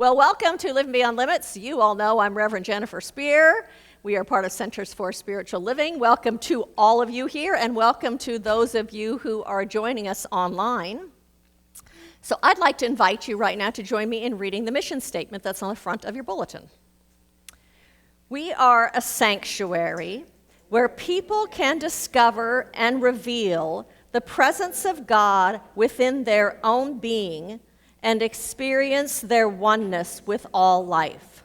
Well, welcome to Living Beyond Limits. You all know I'm Reverend Jennifer Spear. We are part of Centers for Spiritual Living. Welcome to all of you here, and welcome to those of you who are joining us online. So I'd like to invite you right now to join me in reading the mission statement that's on the front of your bulletin. We are a sanctuary where people can discover and reveal the presence of God within their own being and experience their oneness with all life.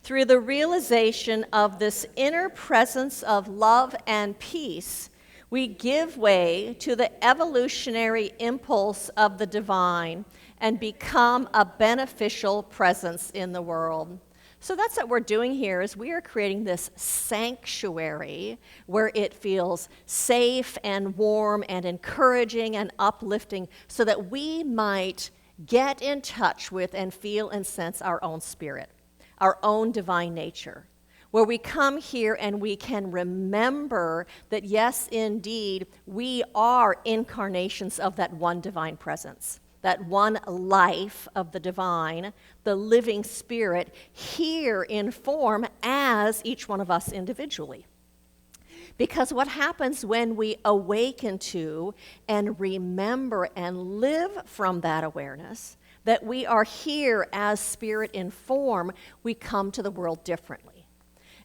Through the realization of this inner presence of love and peace, we give way to the evolutionary impulse of the divine and become a beneficial presence in the world. So that's what we're doing here, is we are creating this sanctuary where it feels safe and warm and encouraging and uplifting so that we might get in touch with and feel and sense our own spirit, our own divine nature, where we come here and we can remember that, yes, indeed, we are incarnations of that one divine presence, that one life of the divine, the living spirit, here in form as each one of us individually. Because what happens when we awaken to and remember and live from that awareness, that we are here as spirit in form, we come to the world differently.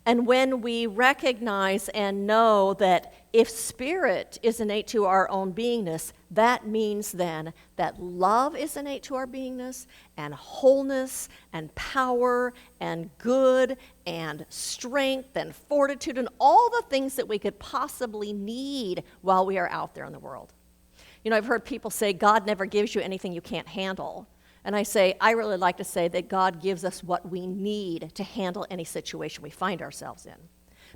And when we recognize and know that if spirit is innate to our own beingness, that means then that love is innate to our beingness, and wholeness, and power, and good, and strength, and fortitude, and all the things that we could possibly need while we are out there in the world. You know, I've heard people say, God never gives you anything you can't handle. And I say, I really like to say that God gives us what we need to handle any situation we find ourselves in.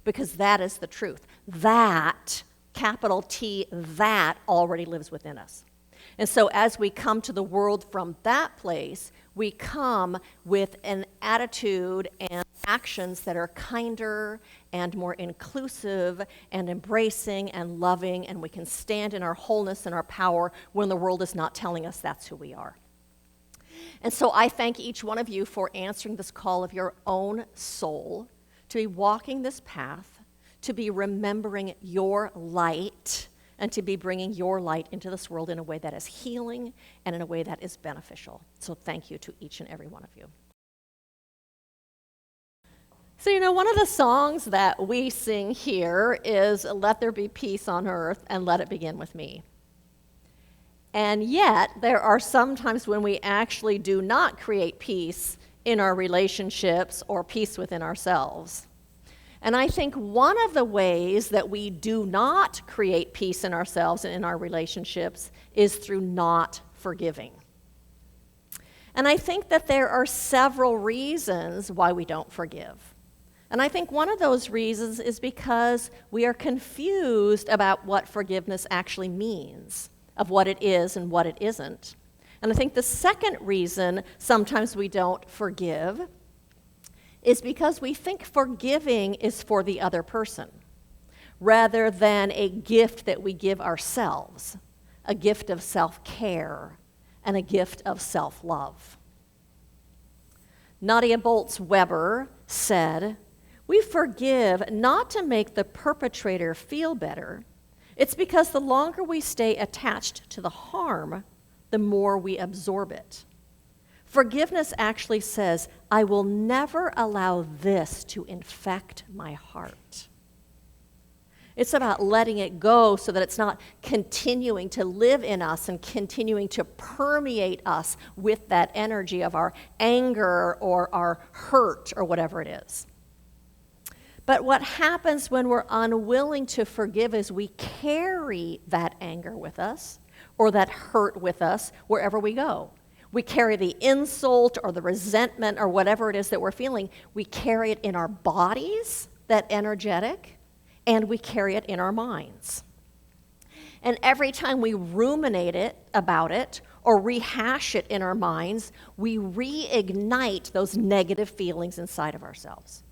Because that is the truth. That, capital T, that already lives within us. And so as we come to the world from that place, we come with an attitude and actions that are kinder and more inclusive and embracing and loving, and we can stand in our wholeness and our power when the world is not telling us that's who we are. And so I thank each one of you for answering this call of your own soul, to be walking this path, to be remembering your light, and to be bringing your light into this world in a way that is healing and in a way that is beneficial. So thank you to each and every one of you. So, you know, one of the songs that we sing here is "Let There Be Peace on Earth and Let It Begin with Me." And yet, there are some times when we actually do not create peace in our relationships or peace within ourselves. And I think one of the ways that we do not create peace in ourselves and in our relationships is through not forgiving. And I think that there are several reasons why we don't forgive. And I think one of those reasons is because we are confused about what forgiveness actually means, of what it is and what it isn't. And I think the second reason sometimes we don't forgive is because we think forgiving is for the other person, rather than a gift that we give ourselves, a gift of self-care and a gift of self-love. Nadia Bolz-Weber said, "We forgive not to make the perpetrator feel better. It's because the longer we stay attached to the harm, the more we absorb it. Forgiveness actually says, I will never allow this to infect my heart." It's about letting it go so that it's not continuing to live in us and continuing to permeate us with that energy of our anger or our hurt or whatever it is. But what happens when we're unwilling to forgive is we carry that anger with us or that hurt with us wherever we go. We carry the insult or the resentment or whatever it is that we're feeling. We carry it in our bodies, that energetic, and we carry it in our minds. And every time we ruminate about it or rehash it in our minds, we reignite those negative feelings inside of ourselves.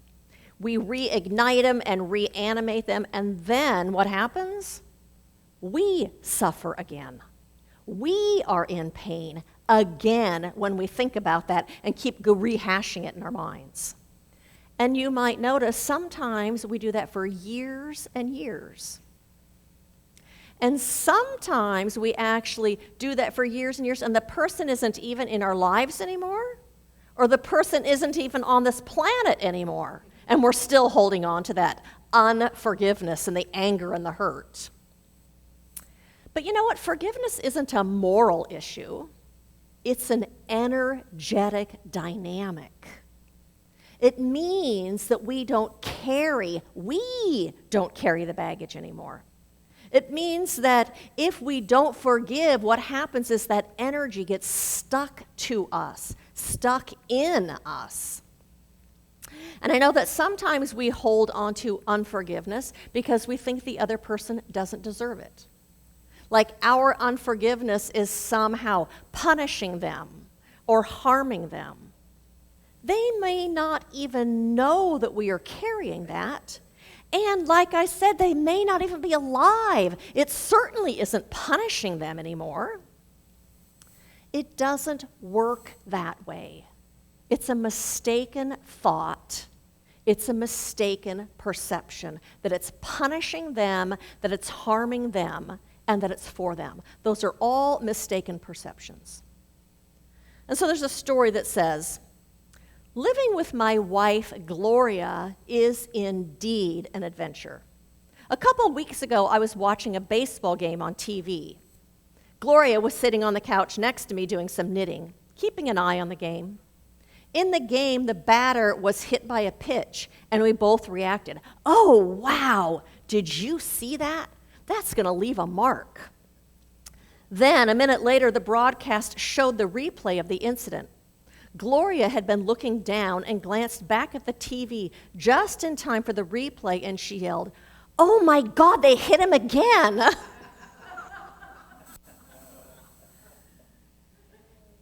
We reignite them and reanimate them, and then what happens? We suffer again. We are in pain again when we think about that and keep rehashing it in our minds. And you might notice sometimes we do that for years and years. And sometimes we actually do that for years and years, and the person isn't even in our lives anymore, or the person isn't even on this planet anymore, and we're still holding on to that unforgiveness and the anger and the hurt. But you know what? Forgiveness isn't a moral issue. It's an energetic dynamic. It means that we don't carry the baggage anymore. It means that if we don't forgive, what happens is that energy gets stuck to us, stuck in us. And I know that sometimes we hold on to unforgiveness because we think the other person doesn't deserve it. Like our unforgiveness is somehow punishing them or harming them. They may not even know that we are carrying that. And like I said, they may not even be alive. It certainly isn't punishing them anymore. It doesn't work that way. It's a mistaken thought. It's a mistaken perception that it's punishing them, that it's harming them, and that it's for them. Those are all mistaken perceptions. And so there's a story that says, living with my wife, Gloria, is indeed an adventure. A couple of weeks ago, I was watching a baseball game on TV. Gloria was sitting on the couch next to me doing some knitting, keeping an eye on the game. In the game, the batter was hit by a pitch, and we both reacted. Oh, wow, did you see that? That's going to leave a mark. Then, a minute later, the broadcast showed the replay of the incident. Gloria had been looking down and glanced back at the TV just in time for the replay, and she yelled, "Oh my God, they hit him again!"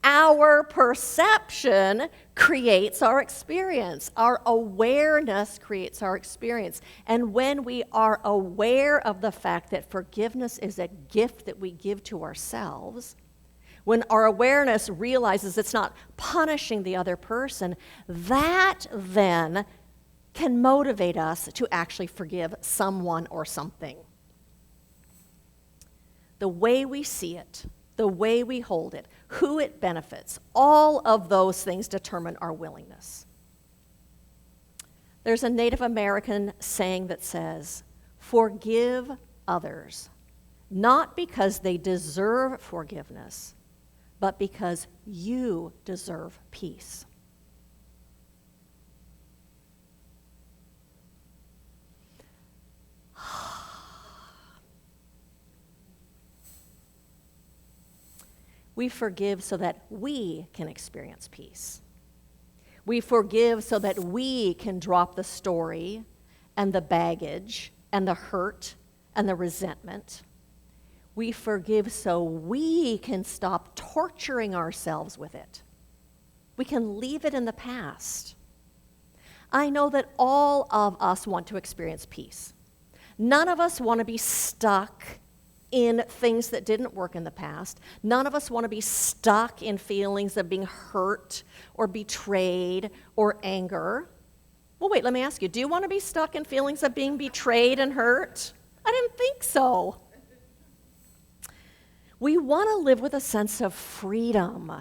Our perception creates our experience. Our awareness creates our experience. And when we are aware of the fact that forgiveness is a gift that we give to ourselves, when our awareness realizes it's not punishing the other person, that then can motivate us to actually forgive someone or something. The way we see it, the way we hold it, who it benefits, all of those things determine our willingness. There's a Native American saying that says, "Forgive others, not because they deserve forgiveness, but because you deserve peace." We forgive so that we can experience peace. We forgive so that we can drop the story and the baggage and the hurt and the resentment. We forgive so we can stop torturing ourselves with it. We can leave it in the past. I know that all of us want to experience peace. None of us want to be stuck in things that didn't work in the past. None of us want to be stuck in feelings of being hurt or betrayed or anger. Well, wait, let me ask you, do you want to be stuck in feelings of being betrayed and hurt? I didn't think so. We want to live with a sense of freedom.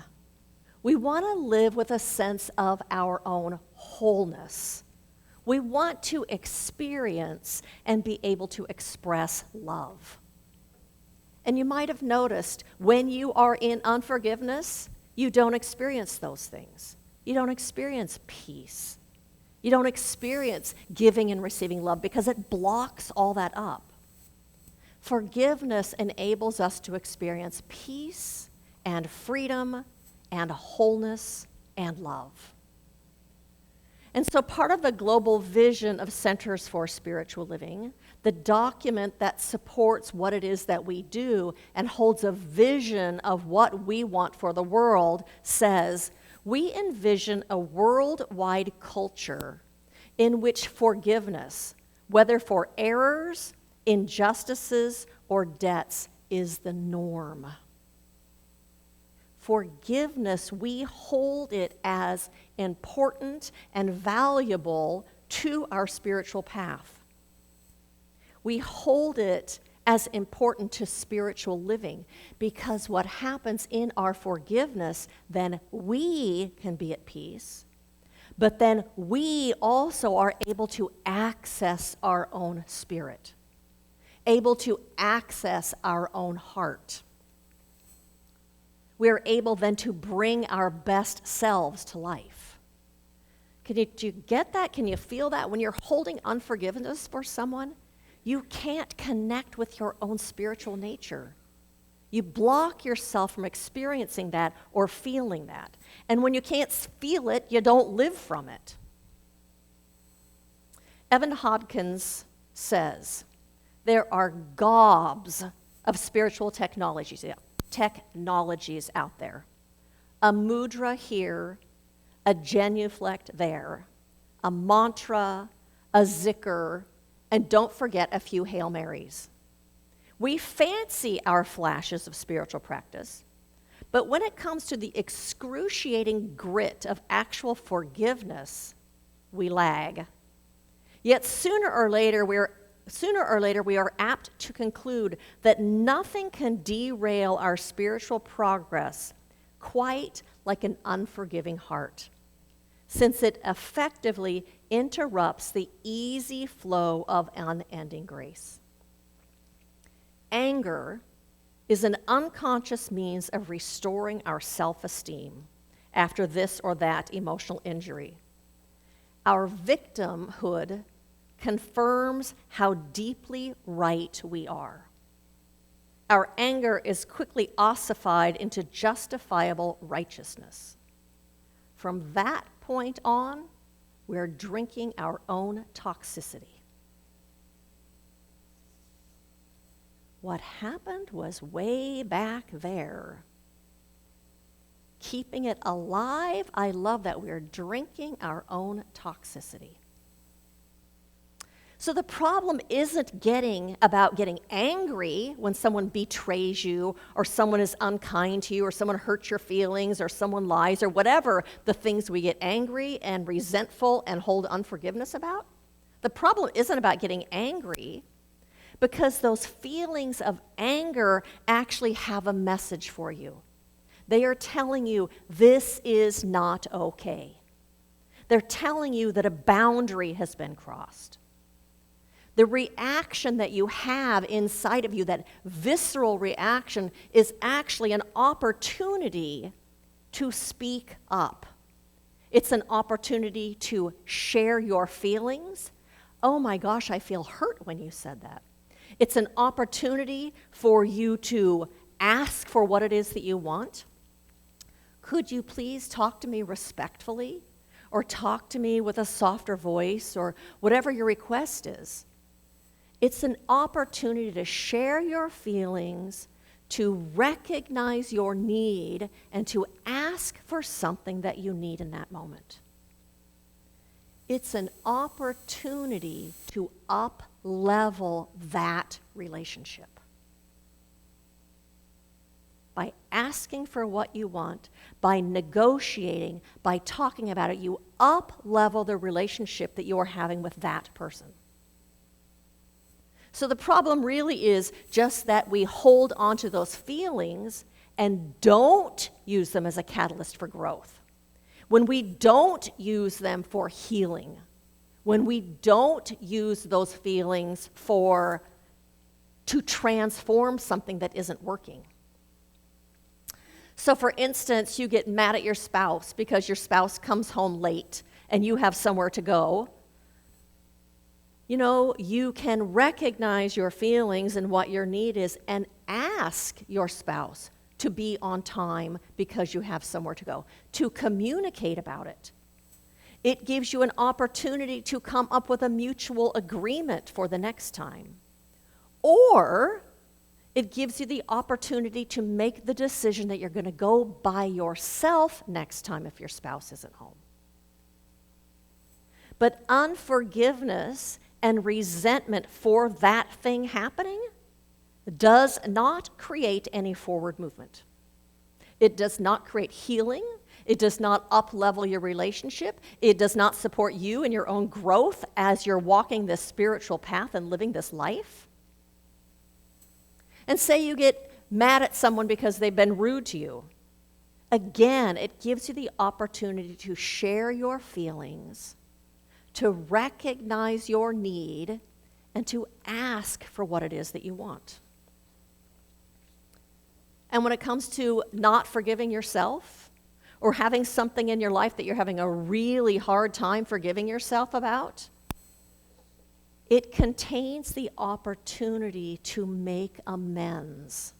We want to live with a sense of our own wholeness. We want to experience and be able to express love. And you might have noticed when you are in unforgiveness, you don't experience those things. You don't experience peace. You don't experience giving and receiving love because it blocks all that up. Forgiveness enables us to experience peace and freedom and wholeness and love. And so part of the global vision of Centers for Spiritual Living, the document that supports what it is that we do and holds a vision of what we want for the world, says, we envision a worldwide culture in which forgiveness, whether for errors, injustices, or debts, is the norm. forgiveness, we hold it as important and valuable to our spiritual path. We hold it as important to spiritual living, because what happens in our forgiveness, then we can be at peace, but then we also are able to access our own spirit, able to access our own heart. We're able then to bring our best selves to life. Do you get that? Can you feel that? When you're holding unforgiveness for someone, you can't connect with your own spiritual nature. You block yourself from experiencing that or feeling that. And when you can't feel it, you don't live from it. Evan Hodkins says, there are gobs of spiritual technologies out there. A mudra here, a genuflect there, a mantra, a zikr, and don't forget a few Hail Marys. We fancy our flashes of spiritual practice, but when it comes to the excruciating grit of actual forgiveness, we lag. Yet sooner or later we are apt to conclude that nothing can derail our spiritual progress quite like an unforgiving heart, since it effectively interrupts the easy flow of unending grace. Anger is an unconscious means of restoring our self-esteem after this or that emotional injury. Our victimhood confirms how deeply right we are. Our anger is quickly ossified into justifiable righteousness. From that point on, we're drinking our own toxicity. What happened was way back there. Keeping it alive, I love that we're drinking our own toxicity. So the problem isn't about getting angry when someone betrays you, or someone is unkind to you, or someone hurts your feelings, or someone lies, or whatever the things we get angry and resentful and hold unforgiveness about. The problem isn't about getting angry, because those feelings of anger actually have a message for you. They are telling you this is not okay. They're telling you that a boundary has been crossed. The reaction that you have inside of you, that visceral reaction, is actually an opportunity to speak up. It's an opportunity to share your feelings. Oh my gosh, I feel hurt when you said that. It's an opportunity for you to ask for what it is that you want. Could you please talk to me respectfully, or talk to me with a softer voice, or whatever your request is? It's an opportunity to share your feelings, to recognize your need, and to ask for something that you need in that moment. It's an opportunity to up-level that relationship. By asking for what you want, by negotiating, by talking about it, you up-level the relationship that you are having with that person. So the problem really is just that we hold on to those feelings and don't use them as a catalyst for growth. When we don't use them for healing, when we don't use those feelings to transform something that isn't working. So for instance, you get mad at your spouse because your spouse comes home late and you have somewhere to go. You know, you can recognize your feelings and what your need is and ask your spouse to be on time because you have somewhere to go, to communicate about it. It gives you an opportunity to come up with a mutual agreement for the next time. Or it gives you the opportunity to make the decision that you're going to go by yourself next time if your spouse isn't home. But unforgiveness and resentment for that thing happening does not create any forward movement. It does not create healing. It does not up-level your relationship. It does not support you in your own growth as you're walking this spiritual path and living this life. And say you get mad at someone because they've been rude to you. Again, it gives you the opportunity to share your feelings, to recognize your need, and to ask for what it is that you want. And when it comes to not forgiving yourself, or having something in your life that you're having a really hard time forgiving yourself about, it contains the opportunity to make amends,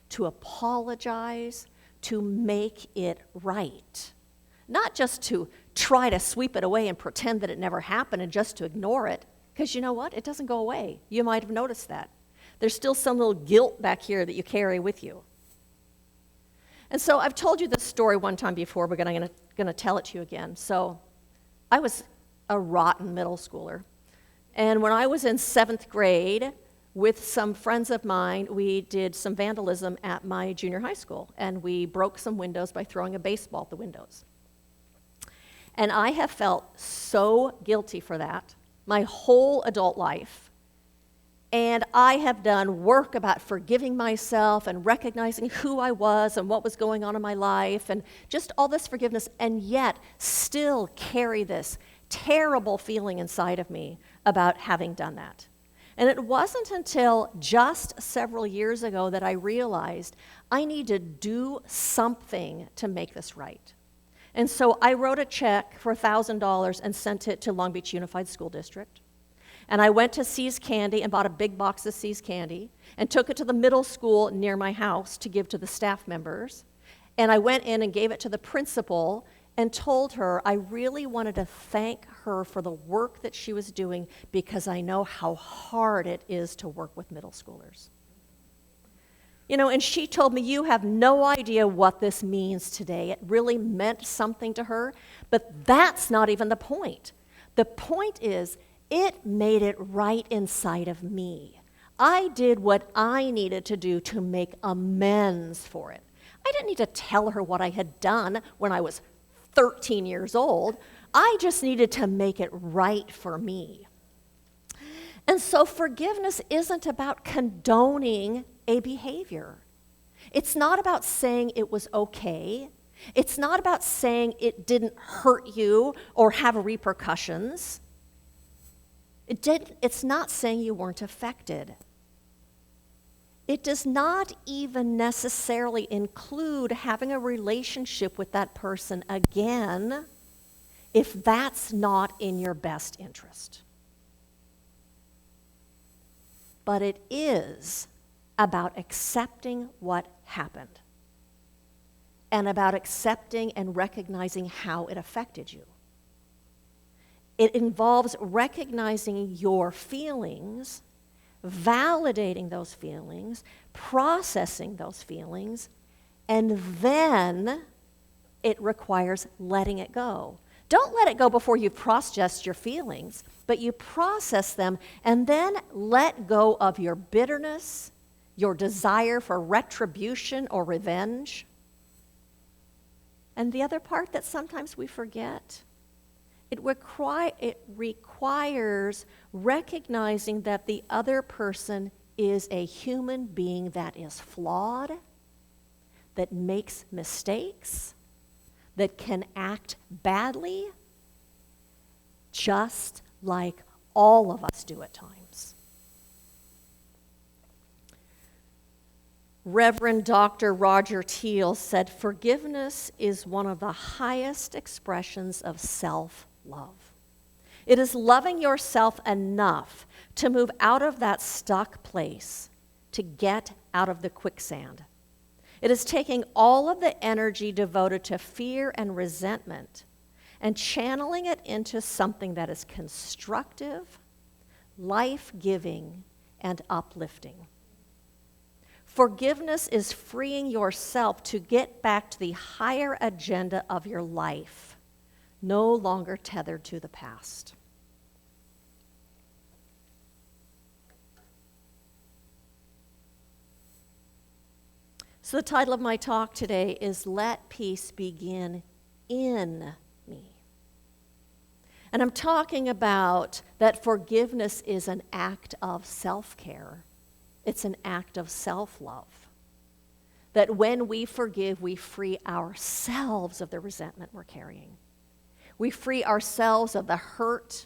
to apologize, to make it right. Not just to try to sweep it away and pretend that it never happened and just to ignore it, because you know what? It doesn't go away. You might have noticed that. There's still some little guilt back here that you carry with you. And so I've told you this story one time before, but I'm going to tell it to you again. So I was a rotten middle schooler. And when I was in 7th grade, with some friends of mine, we did some vandalism at my junior high school. And we broke some windows by throwing a baseball at the windows. And I have felt so guilty for that my whole adult life. And I have done work about forgiving myself and recognizing who I was and what was going on in my life and just all this forgiveness, and yet still carry this terrible feeling inside of me about having done that. And it wasn't until just several years ago that I realized I need to do something to make this right. And so I wrote a check for $1,000 and sent it to Long Beach Unified School District. And I went to See's Candy and bought a big box of See's Candy and took it to the middle school near my house to give to the staff members. And I went in and gave it to the principal and told her I really wanted to thank her for the work that she was doing because I know how hard it is to work with middle schoolers. You know, and she told me, you have no idea what this means today. It really meant something to her, but that's not even the point. The point is, it made it right inside of me. I did what I needed to do to make amends for it. I didn't need to tell her what I had done when I was 13 years old. I just needed to make it right for me. And so forgiveness isn't about condoning a behavior. It's not about saying it was okay. It's not about saying it didn't hurt you or have repercussions. It's not saying you weren't affected. It does not even necessarily include having a relationship with that person again if that's not in your best interest. But it is about accepting what happened and about accepting and recognizing how it affected you. It involves recognizing your feelings, validating those feelings, processing those feelings, and then it requires letting it go. Don't let it go before you've processed your feelings, but you process them and then let go of your bitterness, your desire for retribution or revenge. And the other part that sometimes we forget, it requires recognizing that the other person is a human being that is flawed, that makes mistakes, that can act badly, just like all of us do at times. Reverend Dr. Roger Teal said, "Forgiveness is one of the highest expressions of self-love. It is loving yourself enough to move out of that stuck place, to get out of the quicksand. It is taking all of the energy devoted to fear and resentment and channeling it into something that is constructive, life-giving, and uplifting. Forgiveness is freeing yourself to get back to the higher agenda of your life, no longer tethered to the past." So the title of my talk today is Let Peace Begin in Me. And I'm talking about that forgiveness is an act of self-care. It's an act of self-love. That when we forgive, we free ourselves of the resentment we're carrying. We free ourselves of the hurt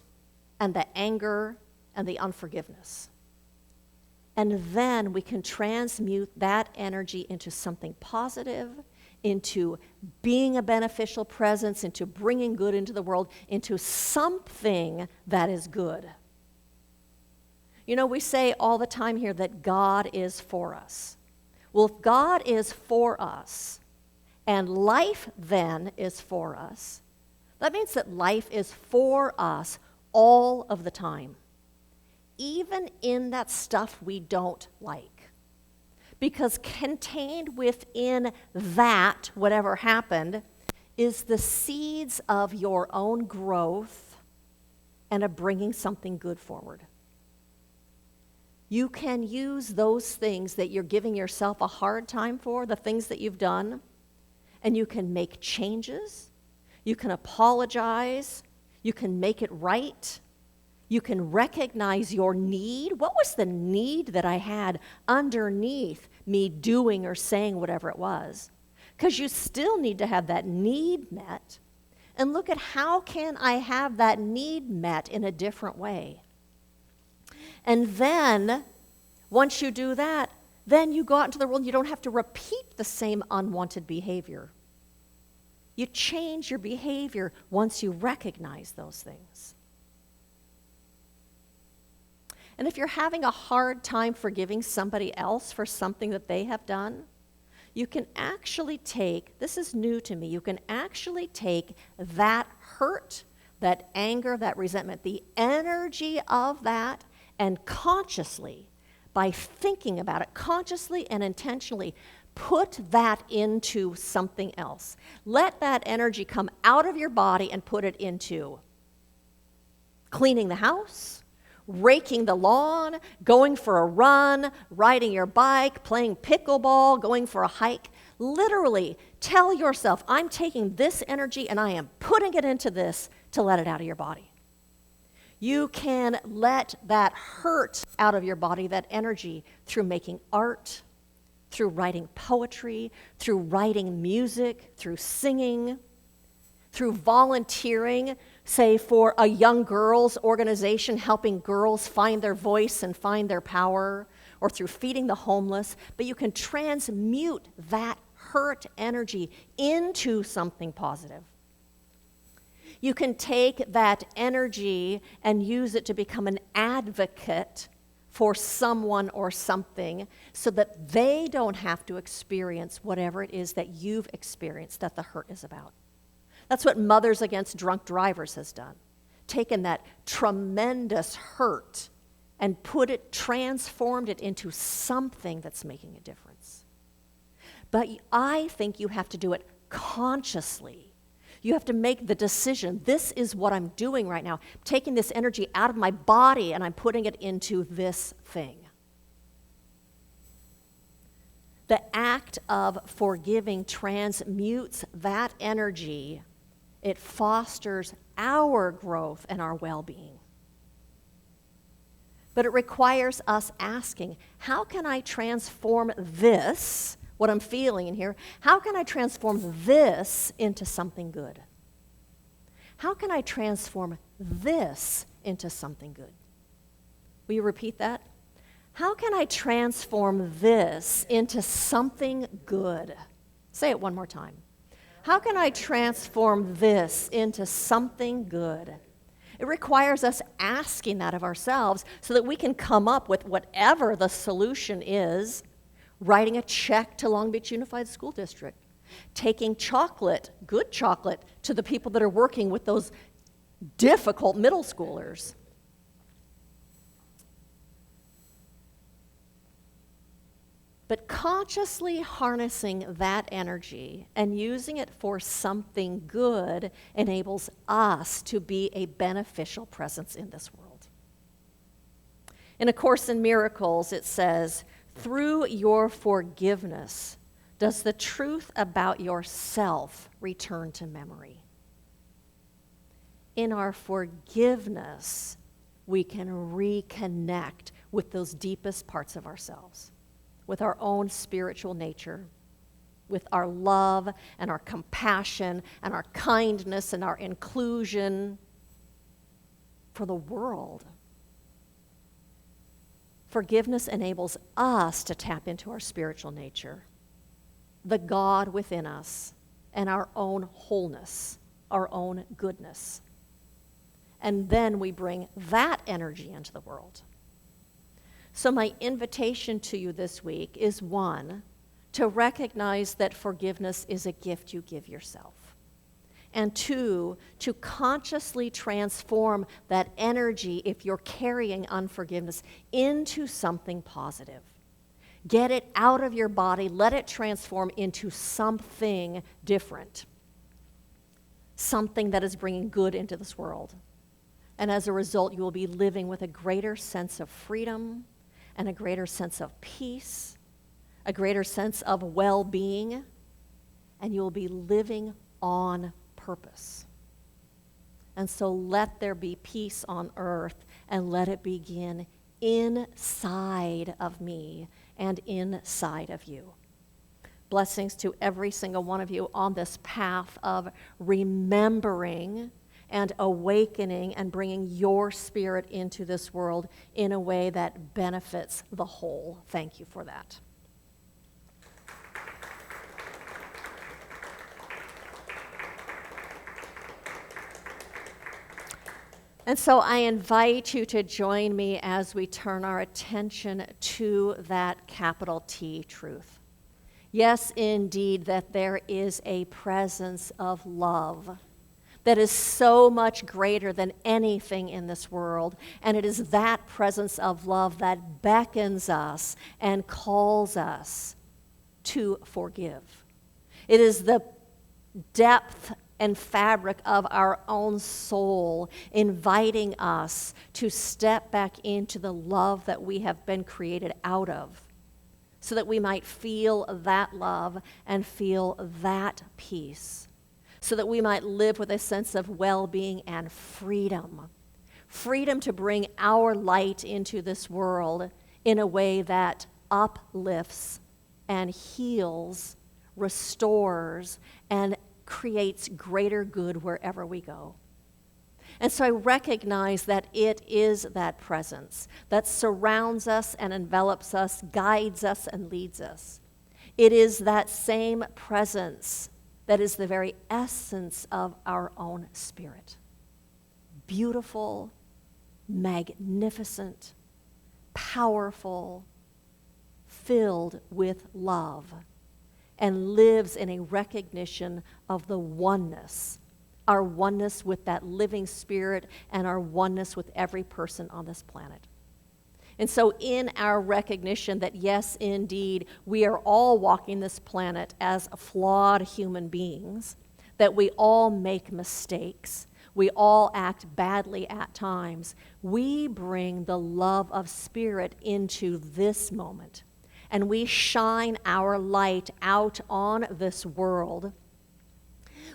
and the anger and the unforgiveness. And then we can transmute that energy into something positive, into being a beneficial presence, into bringing good into the world, into something that is good. You know, we say all the time here that God is for us. Well, if God is for us, and life then is for us, that means that life is for us all of the time, even in that stuff we don't like. Because contained within that, whatever happened, is the seeds of your own growth and of bringing something good forward. You can use those things that you're giving yourself a hard time for, the things that you've done, and you can make changes. You can apologize. You can make it right. You can recognize your need. What was the need that I had underneath me doing or saying whatever it was? Because you still need to have that need met. And look at how can I have that need met in a different way. And then, once you do that, then you go out into the world. You don't have to repeat the same unwanted behavior. You change your behavior once you recognize those things. And if you're having a hard time forgiving somebody else for something that they have done, you can actually take, this is new to me, you can actually take that hurt, that anger, that resentment, the energy of that, and consciously, by thinking about it, consciously and intentionally, put that into something else. Let that energy come out of your body and put it into cleaning the house, raking the lawn, going for a run, riding your bike, playing pickleball, going for a hike. Literally, tell yourself, I'm taking this energy and I am putting it into this to let it out of your body. You can let that hurt out of your body, that energy, through making art, through writing poetry, through writing music, through singing, through volunteering, say for a young girls organization helping girls find their voice and find their power, or through feeding the homeless. But you can transmute that hurt energy into something positive. You can take that energy and use it to become an advocate for someone or something so that they don't have to experience whatever it is that you've experienced that the hurt is about. That's what Mothers Against Drunk Drivers has done. Taken that tremendous hurt and transformed it into something that's making a difference. But I think you have to do it consciously. You have to make the decision, this is what I'm doing right now. I'm taking this energy out of my body and I'm putting it into this thing. The act of forgiving transmutes that energy. It fosters our growth and our well-being. But it requires us asking, how can I transform this, what I'm feeling in here, how can I transform this into something good? How can I transform this into something good? Will you repeat that? How can I transform this into something good? Say it one more time. How can I transform this into something good? It requires us asking that of ourselves so that we can come up with whatever the solution is. Writing a check to Long Beach Unified School District, taking chocolate, good chocolate, to the people that are working with those difficult middle schoolers. But consciously harnessing that energy and using it for something good enables us to be a beneficial presence in this world. In A Course in Miracles, it says, through your forgiveness, does the truth about yourself return to memory. In our forgiveness, we can reconnect with those deepest parts of ourselves, with our own spiritual nature, with our love and our compassion and our kindness and our inclusion for the world. Forgiveness enables us to tap into our spiritual nature, the God within us, and our own wholeness, our own goodness. And then we bring that energy into the world. So my invitation to you this week is, one, to recognize that forgiveness is a gift you give yourself. And two, to consciously transform that energy, if you're carrying unforgiveness, into something positive. Get it out of your body, let it transform into something different, something that is bringing good into this world. And as a result, you will be living with a greater sense of freedom and a greater sense of peace, a greater sense of well-being, and you will be living on purpose. And so let there be peace on earth, and let it begin inside of me and inside of you. Blessings to every single one of you on this path of remembering and awakening and bringing your spirit into this world in a way that benefits the whole. Thank you for that. And so I invite you to join me as we turn our attention to that capital T truth. Yes, indeed, that there is a presence of love that is so much greater than anything in this world. And it is that presence of love that beckons us and calls us to forgive. It is the depth and fabric of our own soul inviting us to step back into the love that we have been created out of, so that we might feel that love and feel that peace, so that we might live with a sense of well-being and freedom. Freedom to bring our light into this world in a way that uplifts and heals, restores, and creates greater good wherever we go. And so I recognize that it is that presence that surrounds us and envelops us, guides us and leads us. It is that same presence that is the very essence of our own spirit. Beautiful, magnificent, powerful, filled with love, and lives in a recognition of the oneness, our oneness with that living spirit and our oneness with every person on this planet. And so in our recognition that yes, indeed, we are all walking this planet as flawed human beings, that we all make mistakes, we all act badly at times, we bring the love of spirit into this moment. And we shine our light out on this world.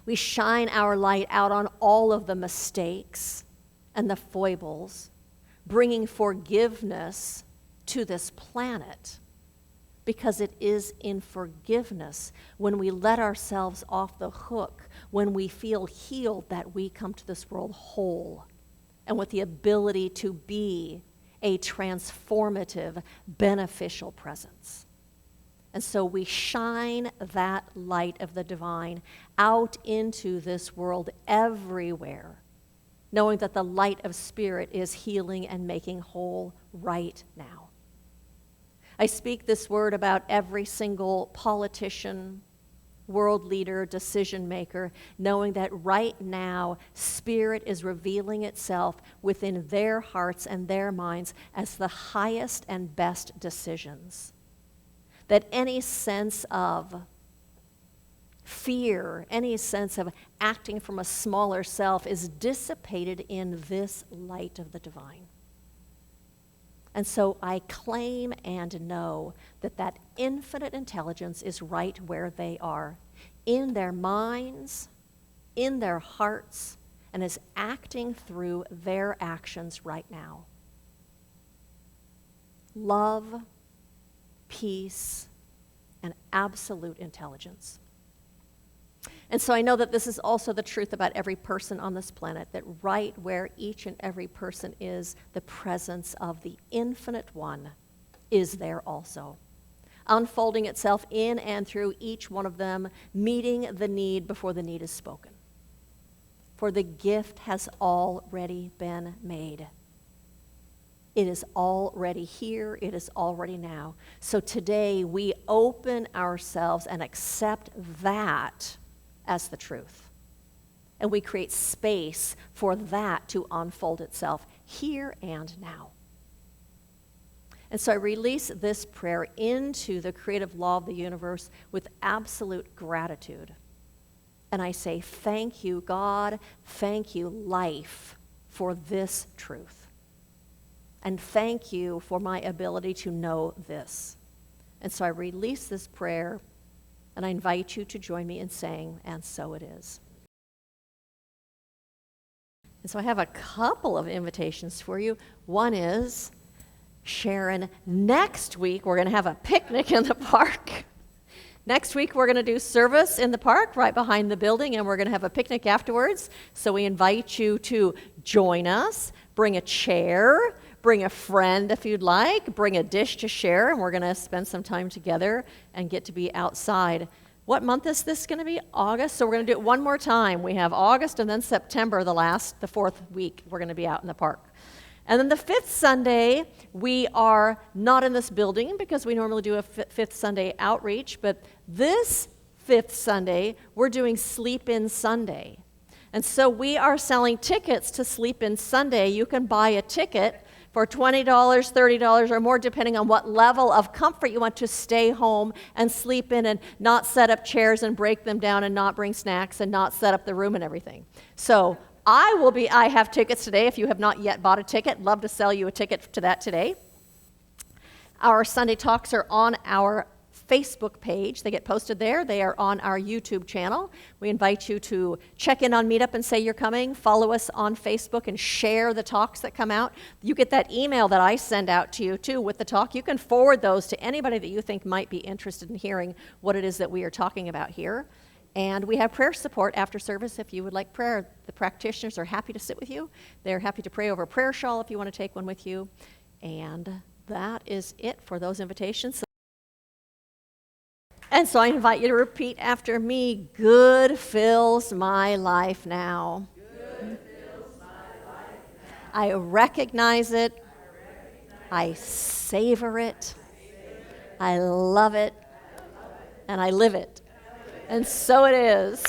We shine our light out on all of the mistakes and the foibles, bringing forgiveness to this planet, because it is in forgiveness, when we let ourselves off the hook, when we feel healed, that we come to this world whole and with the ability to be a transformative, beneficial presence. And so we shine that light of the divine out into this world everywhere, knowing that the light of spirit is healing and making whole right now. I speak this word about every single politician, world leader, decision maker, knowing that right now spirit is revealing itself within their hearts and their minds as the highest and best decisions. That any sense of fear, any sense of acting from a smaller self is dissipated in this light of the divine. And so I claim and know that that infinite intelligence is right where they are, in their minds, in their hearts, and is acting through their actions right now. Love, peace, and absolute intelligence. And so I know that this is also the truth about every person on this planet, that right where each and every person is, the presence of the infinite one is there also, unfolding itself in and through each one of them, meeting the need before the need is spoken. For the gift has already been made. It is already here. It is already now. So today we open ourselves and accept that as the truth. And we create space for that to unfold itself here and now. And so I release this prayer into the creative law of the universe with absolute gratitude. And I say, thank you, God, thank you, life, for this truth. And thank you for my ability to know this. And so I release this prayer, and I invite you to join me in saying, and so it is. And so I have a couple of invitations for you. One is, Sharon, next week we're going to have a picnic in the park. Next week we're going to do service in the park right behind the building, and we're going to have a picnic afterwards. So we invite you to join us, bring a chair, bring a friend if you'd like, bring a dish to share, and we're going to spend some time together and get to be outside. What month is this going to be? August. So we're going to do it one more time. We have August and then September, the fourth week, we're going to be out in the park. And then the fifth Sunday, we are not in this building because we normally do a fifth Sunday outreach, but this fifth Sunday, we're doing Sleep In Sunday. And so we are selling tickets to Sleep In Sunday. You can buy a ticket for $20, $30 or more, depending on what level of comfort you want to stay home and sleep in and not set up chairs and break them down and not bring snacks and not set up the room and everything. So I have tickets today. If you have not yet bought a ticket, love to sell you a ticket to that today. Our Sunday talks are on our Facebook page. They get posted there. They are on our YouTube channel. We invite you to check in on Meetup and say you're coming. Follow us on Facebook and share the talks that come out. You get that email that I send out to you too with the talk. You can forward those to anybody that you think might be interested in hearing what it is that we are talking about here. And we have prayer support after service if you would like prayer. The practitioners are happy to sit with you. They're happy to pray over a prayer shawl if you want to take one with you. And that is it for those invitations. And so I invite you to repeat after me, good fills my life now. Good fills my life now. I recognize it. I savor it. I love it. And I live it. And so it is.